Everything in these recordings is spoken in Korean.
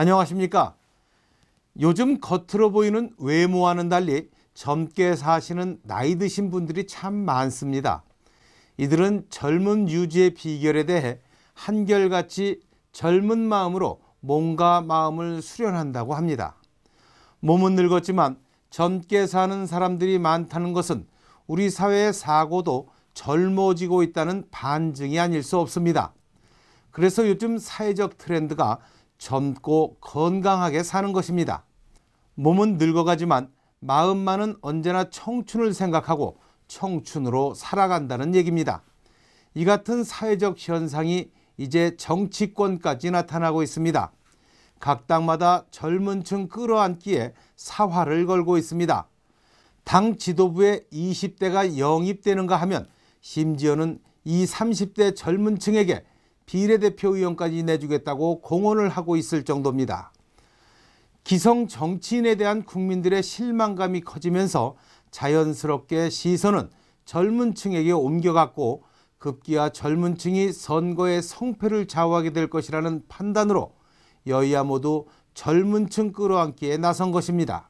안녕하십니까? 요즘 겉으로 보이는 외모와는 달리 젊게 사시는 나이 드신 분들이 참 많습니다. 이들은 젊음 유지의 비결에 대해 한결같이 젊은 마음으로 몸과 마음을 수련한다고 합니다. 몸은 늙었지만 젊게 사는 사람들이 많다는 것은 우리 사회의 사고도 젊어지고 있다는 반증이 아닐 수 없습니다. 그래서 요즘 사회적 트렌드가 젊고 건강하게 사는 것입니다. 몸은 늙어가지만 마음만은 언제나 청춘을 생각하고 청춘으로 살아간다는 얘기입니다. 이 같은 사회적 현상이 이제 정치권까지 나타나고 있습니다. 각 당마다 젊은 층 끌어안기에 사활을 걸고 있습니다. 당 지도부에 20대가 영입되는가 하면 심지어는 이 30대 젊은 층에게 비례대표 의원까지 내주겠다고 공언을 하고 있을 정도입니다. 기성 정치인에 대한 국민들의 실망감이 커지면서 자연스럽게 시선은 젊은 층에게 옮겨갔고 급기야 젊은 층이 선거의 성패를 좌우하게 될 것이라는 판단으로 여야 모두 젊은 층 끌어안기에 나선 것입니다.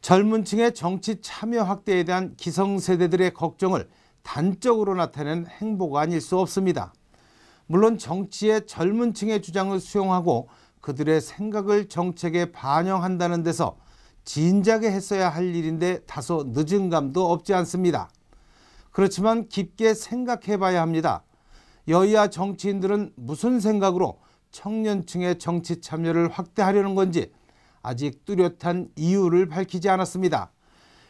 젊은 층의 정치 참여 확대에 대한 기성세대들의 걱정을 단적으로 나타낸 행보가 아닐 수 없습니다. 물론 정치의 젊은 층의 주장을 수용하고 그들의 생각을 정책에 반영한다는 데서 진작에 했어야 할 일인데 다소 늦은 감도 없지 않습니다. 그렇지만 깊게 생각해 봐야 합니다. 여야 정치인들은 무슨 생각으로 청년층의 정치 참여를 확대하려는 건지 아직 뚜렷한 이유를 밝히지 않았습니다.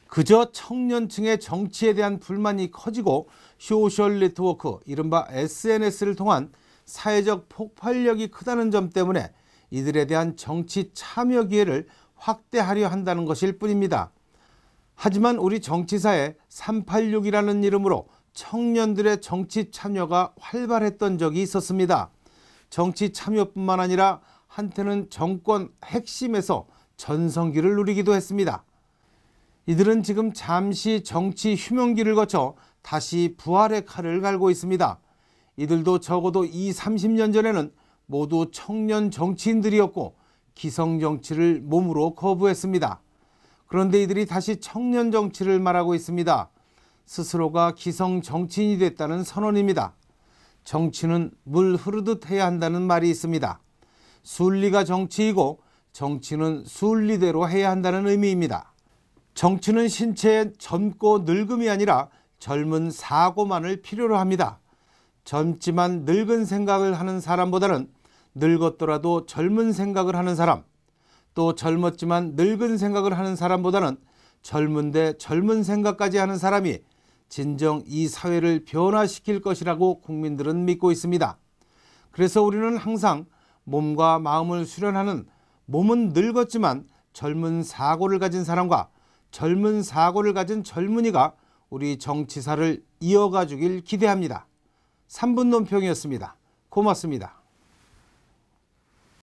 그저 청년층의 정치에 대한 불만이 커지고 소셜 네트워크, 이른바 SNS를 통한 사회적 폭발력이 크다는 점 때문에 이들에 대한 정치 참여 기회를 확대하려 한다는 것일 뿐입니다. 하지만 우리 정치사에 386이라는 이름으로 청년들의 정치 참여가 활발했던 적이 있었습니다. 정치 참여뿐만 아니라 한때는 정권 핵심에서 전성기를 누리기도 했습니다. 이들은 지금 잠시 정치 휴명기를 거쳐 다시 부활의 칼을 갈고 있습니다. 이들도 적어도 30년 전에는 모두 청년 정치인들이었고 기성 정치를 몸으로 거부했습니다. 그런데 이들이 다시 청년 정치를 말하고 있습니다. 스스로가 기성 정치인이 됐다는 선언입니다. 정치는 물 흐르듯 해야 한다는 말이 있습니다. 순리가 정치이고 정치는 순리대로 해야 한다는 의미입니다. 정치는 신체의 젊고 늙음이 아니라 젊은 사고만을 필요로 합니다. 젊지만 늙은 생각을 하는 사람보다는 늙었더라도 젊은 생각을 하는 사람, 또 젊었지만 늙은 생각을 하는 사람보다는 젊은데 젊은 생각까지 하는 사람이 진정 이 사회를 변화시킬 것이라고 국민들은 믿고 있습니다. 그래서 우리는 항상 몸과 마음을 수련하는 몸은 늙었지만 젊은 사고를 가진 사람과 젊은 사고를 가진 젊은이가 우리 정치사를 이어가 주길 기대합니다. 3분 논평이었습니다. 고맙습니다.